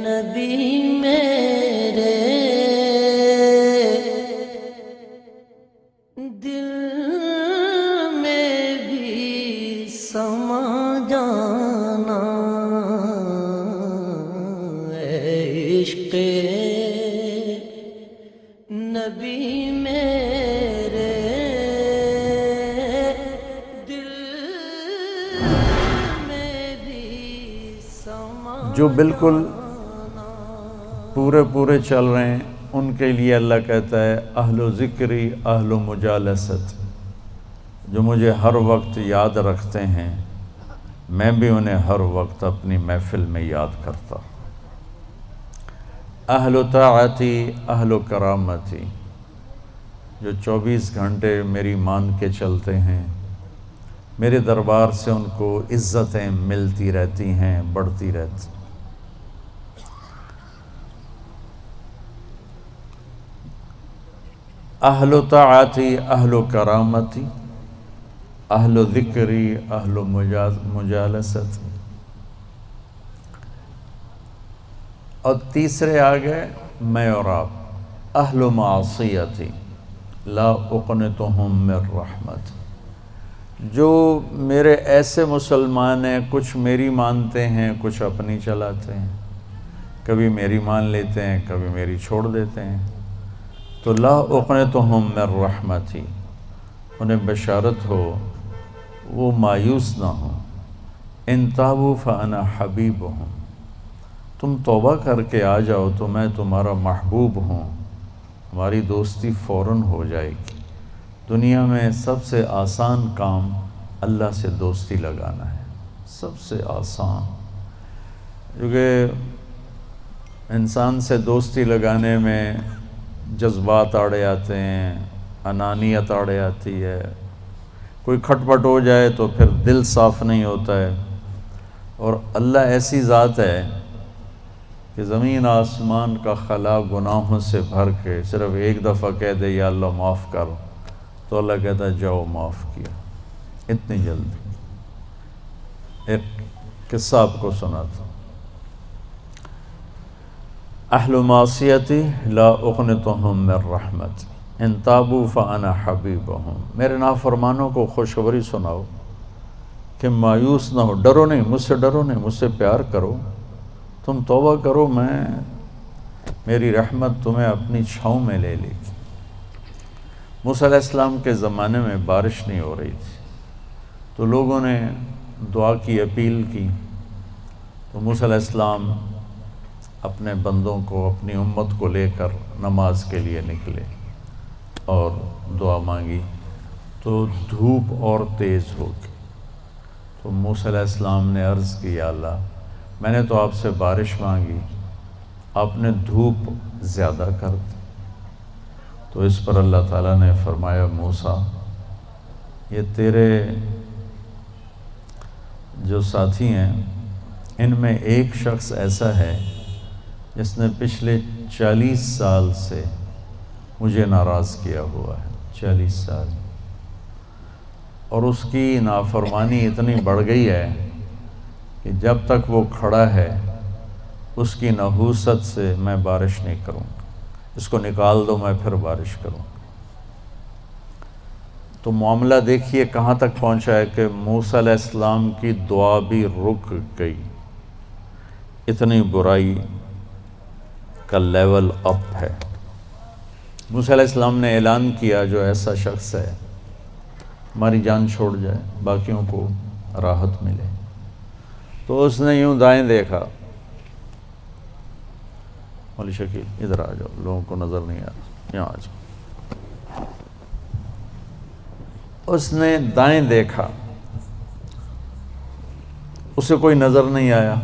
نبی میرے دل میں بھی سما جانا، اے عشق نبی میرے دل میں بھی سما جانا۔ جو بالکل پورے چل رہے ہیں ان کے لیے اللہ کہتا ہے اہل و ذکری اہل و مجالست، جو مجھے ہر وقت یاد رکھتے ہیں میں بھی انہیں ہر وقت اپنی محفل میں یاد کرتا۔ اہل و طاعتی اہل و کرامتی، جو 24 گھنٹے میری مان کے چلتے ہیں، میرے دربار سے ان کو عزتیں ملتی رہتی ہیں، بڑھتی رہتی۔ اہل و طاعتی اہل و کرامتی اہل و ذکری اہل و مجالست۔ اور تیسرے آگئے میں اور آپ، اہل و معصیتی لا اقنطہم من رحمت، جو میرے ایسے مسلمان ہیں، کچھ میری مانتے ہیں کچھ اپنی چلاتے ہیں، کبھی میری مان لیتے ہیں کبھی میری چھوڑ دیتے ہیں، تو لا اقنطہم من رحمتی، انہیں بشارت ہو وہ مایوس نہ ہوں۔ ان تابوا فانا حبیبہم، تم توبہ کر کے آ جاؤ تو میں تمہارا محبوب ہوں، ہماری دوستی فوراً ہو جائے گی۔ دنیا میں سب سے آسان کام اللہ سے دوستی لگانا ہے، سب سے آسان، کیونکہ انسان سے دوستی لگانے میں جذبات آڑے آتے ہیں، انانیت آڑے آتی ہے، کوئی کھٹ پٹ ہو جائے تو پھر دل صاف نہیں ہوتا ہے۔ اور اللہ ایسی ذات ہے کہ زمین آسمان کا خلا گناہوں سے بھر کے صرف ایک دفعہ کہہ دے یا اللہ معاف کر، تو اللہ کہتا ہے جاؤ معاف کیا، اتنی جلدی۔ ایک قصہ آپ کو سناتا ہوں۔ اہل معصیتی لا اقنطہم من رحمت ان تابوا فانا حبیبہم، میرے نافرمانوں کو خوشخبری سناؤ کہ مایوس نہ ہو، ڈرو نہیں، مجھ سے ڈرو نہیں، مجھ سے پیار کرو، تم توبہ کرو، میری رحمت تمہیں اپنی چھاؤں میں لے لے گی۔ موسیٰ علیہ السلام کے زمانے میں بارش نہیں ہو رہی تھی، تو لوگوں نے دعا کی، اپیل کی، تو موسیٰ علیہ السلام اپنے بندوں کو، اپنی امت کو لے کر نماز کے لیے نکلے اور دعا مانگی، تو دھوپ اور تیز ہو گئی۔ تو موسیٰ علیہ السلام نے عرض کی یا اللہ، میں نے تو آپ سے بارش مانگی، آپ نے دھوپ زیادہ کر دی۔ تو اس پر اللہ تعالیٰ نے فرمایا موسیٰ، یہ تیرے جو ساتھی ہیں ان میں ایک شخص ایسا ہے جس نے پچھلے 40 سال سے مجھے ناراض کیا ہوا ہے، 40 سال، اور اس کی نافرمانی اتنی بڑھ گئی ہے کہ جب تک وہ کھڑا ہے اس کی نحوست سے میں بارش نہیں کروں گا، اس کو نکال دو میں پھر بارش کروں گا۔ تو معاملہ دیکھیے کہاں تک پہنچا ہے کہ موسیٰ علیہ السلام کی دعا بھی رک گئی، اتنی برائی کا لیول اپ ہے۔ موسیٰ علیہ السلام نے اعلان کیا جو ایسا شخص ہے ہماری جان چھوڑ جائے، باقیوں کو راحت ملے۔ تو اس نے یوں دائیں دیکھا، مولی شکیل ادھر آ جاؤ، لوگوں کو نظر نہیں آ رہا، یہاں آ جاؤ۔ اس نے دائیں دیکھا، اسے کوئی نظر نہیں آیا،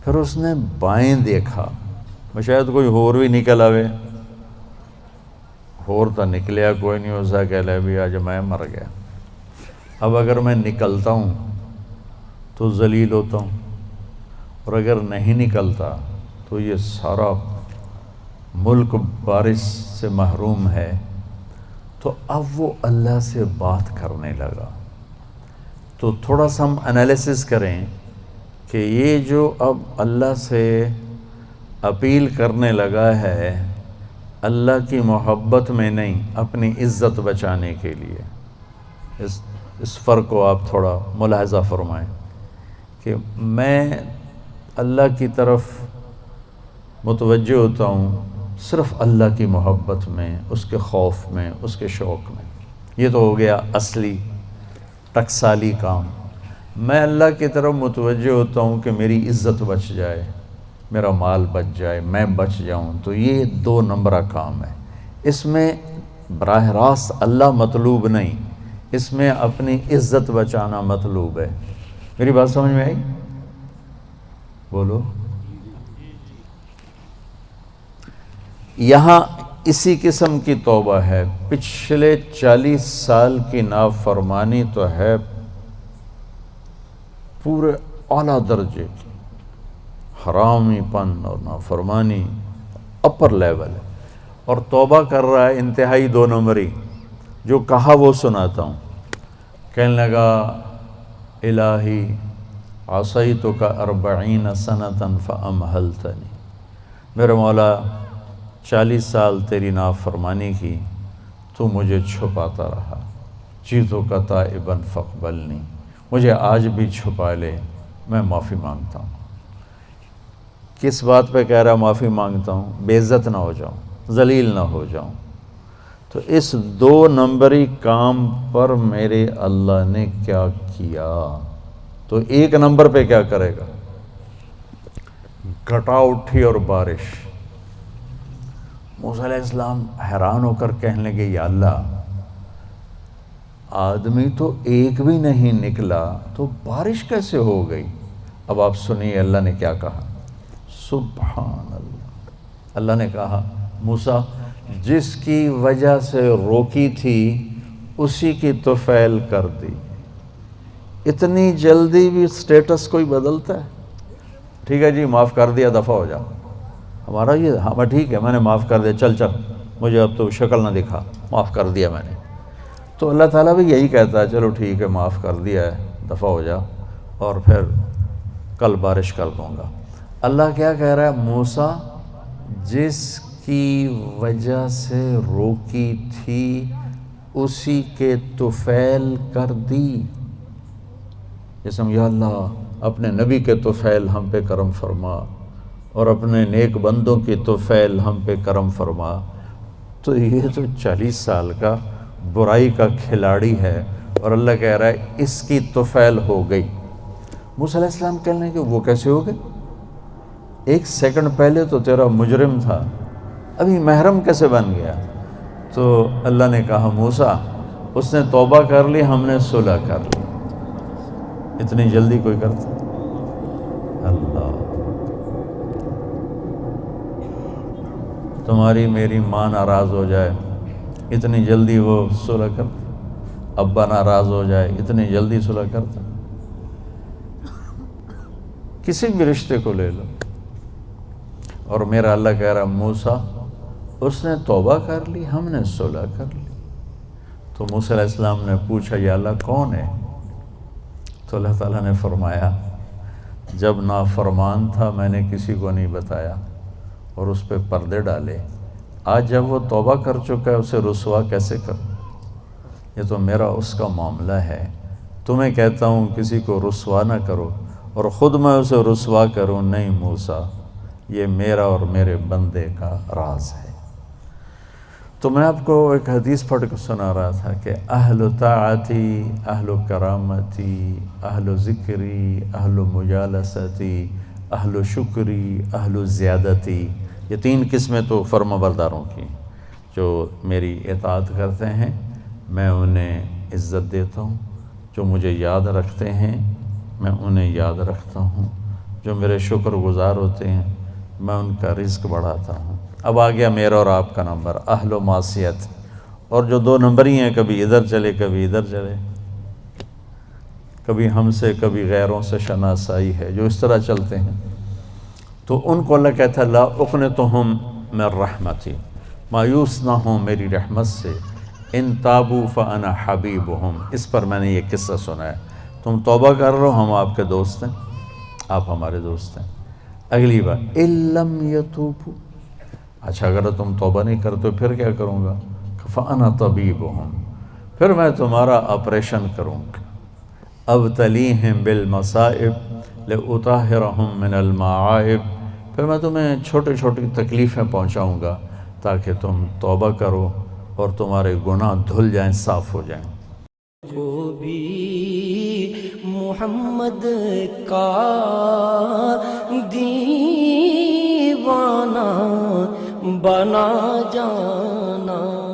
پھر اس نے بائیں دیکھا، شاید کوئی ہور بھی نکل آوے، ہور تو نکلیا کوئی نہیں، اسا کہہ لے بھی آج میں مر گیا، اب اگر میں نکلتا ہوں تو ذلیل ہوتا ہوں، اور اگر نہیں نکلتا تو یہ سارا ملک بارش سے محروم ہے۔ تو اب وہ اللہ سے بات کرنے لگا۔ تو تھوڑا سا ہم انالیسس کریں کہ یہ جو اب اللہ سے اپیل کرنے لگا ہے اللہ کی محبت میں نہیں، اپنی عزت بچانے کے لیے۔ اس فرق کو آپ تھوڑا ملاحظہ فرمائیں کہ میں اللہ کی طرف متوجہ ہوتا ہوں صرف اللہ کی محبت میں، اس کے خوف میں، اس کے شوق میں۔ یہ تو ہو گیا اصلی ٹکسالی کام۔ میں اللہ کی طرف متوجہ ہوتا ہوں کہ میری عزت بچ جائے، میرا مال بچ جائے، میں بچ جاؤں، تو یہ 2 نمبرہ کام ہے۔ اس میں براہ راست اللہ مطلوب نہیں، اس میں اپنی عزت بچانا مطلوب ہے۔ میری بات سمجھ میں آئی؟ بولو۔ یہاں اسی قسم کی توبہ ہے۔ پچھلے 40 سال کی نافرمانی تو ہے پورے اعلیٰ درجے کی، حرامی پن اور نافرمانی اپر لیول ہے، اور توبہ کر رہا ہے انتہائی 2 نمبری۔ جو کہا وہ سناتا ہوں۔ کہنے لگا الہی عصیتک 40 سنة فامہلتنی، میرے مولا 40 سال تیری نافرمانی کی، تو مجھے چھپاتا رہا۔ جئتک تائبا فاقبلنی، مجھے آج بھی چھپا لے، میں معافی مانگتا ہوں۔ کس بات پہ کہہ رہا معافی مانگتا ہوں؟ بے عزت نہ ہو جاؤں، ذلیل نہ ہو جاؤں۔ تو اس 2 نمبری کام پر میرے اللہ نے کیا کیا؟ تو 1 نمبر پہ کیا کرے گا؟ گھٹا اٹھی اور بارش۔ موسیٰ علیہ السلام حیران ہو کر کہنے لگے یا اللہ، آدمی تو ایک بھی نہیں نکلا تو بارش کیسے ہو گئی؟ اب آپ سنیے اللہ نے کیا کہا۔ سبحان اللہ، اللہ نے کہا موسیٰ جس کی وجہ سے روکی تھی اسی کی طفیل کر دی۔ اتنی جلدی بھی سٹیٹس کوئی بدلتا ہے؟ ٹھیک ہے جی معاف کر دیا، دفع ہو جا۔ ہمارا یہ ہاں ٹھیک ہے میں نے معاف کر دیا، چل مجھے اب تو شکل نہ دکھا، معاف کر دیا میں نے۔ تو اللہ تعالیٰ بھی یہی کہتا ہے چلو ٹھیک ہے معاف کر دیا ہے، دفع ہو جا، اور پھر کل بارش کر دوں گا۔ اللہ کیا کہہ رہا ہے؟ موسیٰ جس کی وجہ سے روکی تھی اسی کے طفیل کر دی۔ جیسے یا اللہ اپنے نبی کے طفیل ہم پہ کرم فرما، اور اپنے نیک بندوں کی طفیل ہم پہ کرم فرما۔ تو یہ تو 40 سال کا برائی کا کھلاڑی ہے، اور اللہ کہہ رہا ہے اس کی طفیل ہو گئی۔ موسیٰ علیہ السلام کہنے لگے وہ کیسے ہو گئی؟ 1 سیکنڈ پہلے تو تیرا مجرم تھا، ابھی محرم کیسے بن گیا؟ تو اللہ نے کہا موسیٰ اس نے توبہ کر لی، ہم نے صلح کر لی۔ اتنی جلدی کوئی کرتا؟ اللہ، تمہاری میری ماں ناراض ہو جائے اتنی جلدی وہ صلح کرتا؟ ابا ناراض ہو جائے اتنی جلدی صلح کرتا؟ کسی بھی رشتے کو لے لو، اور میرا اللہ کہہ رہا موسیٰ اس نے توبہ کر لی، ہم نے صلح کر لی۔ تو موسیٰ علیہ السلام نے پوچھا یا اللہ کون ہے؟ تو اللہ تعالیٰ نے فرمایا جب نافرمان تھا میں نے کسی کو نہیں بتایا اور اس پہ پردے ڈالے، آج جب وہ توبہ کر چکا ہے اسے رسوا کیسے کروں؟ یہ تو میرا اس کا معاملہ ہے۔ تمہیں کہتا ہوں کسی کو رسوا نہ کرو اور خود میں اسے رسوا کروں، نہیں موسیٰ یہ میرا اور میرے بندے کا راز ہے۔ تو میں آپ کو ایک حدیث پڑھ کے سنا رہا تھا کہ اہل طاعتی، اہل کرامتی، اہل ذکری، اہل مجالستی، اہل شکری، اہل زیادتی، یہ 3 قسمیں تو فرما برداروں کی جو میری اطاعت کرتے ہیں میں انہیں عزت دیتا ہوں، جو مجھے یاد رکھتے ہیں میں انہیں یاد رکھتا ہوں، جو میرے شکر گزار ہوتے ہیں میں ان کا رزق بڑھاتا ہوں۔ اب آ گیا میرا اور آپ کا نمبر، اہل و معصیت، اور جو 2 نمبری ہیں کبھی ادھر چلے کبھی ادھر چلے، کبھی ہم سے کبھی غیروں سے شناسائی ہے، جو اس طرح چلتے ہیں، تو ان کو اللہ کہتا ہے لا اقنطہم من رحمتی، مایوس نہ ہوں میری رحمت سے، ان تابوا فانا حبیبہم۔ اس پر میں نے یہ قصہ سنا ہے، تم توبہ کر رہو ہم آپ کے دوست ہیں، آپ ہمارے دوست ہیں، اگلی بار اِلَّمْ يَتُوبُوا، اچھا اگر تم توبہ نہیں کرتے پھر کیا کروں گا؟ فَأَنَا طَبِيبُهُمْ، پھر میں تمہارا آپریشن کروں گا. أَبْتَلِيهِمْ بِالْمَصَائِبِ لِأُطَهِّرَهُمْ مِنَ الْمَعَائِبِ، پھر میں تمہیں چھوٹی چھوٹی تکلیفیں پہنچاؤں گا تاکہ تم توبہ کرو اور تمہارے گناہ دھل جائیں، صاف ہو جائیں. کو بھی محمد کا دیوانہ بنا جانا.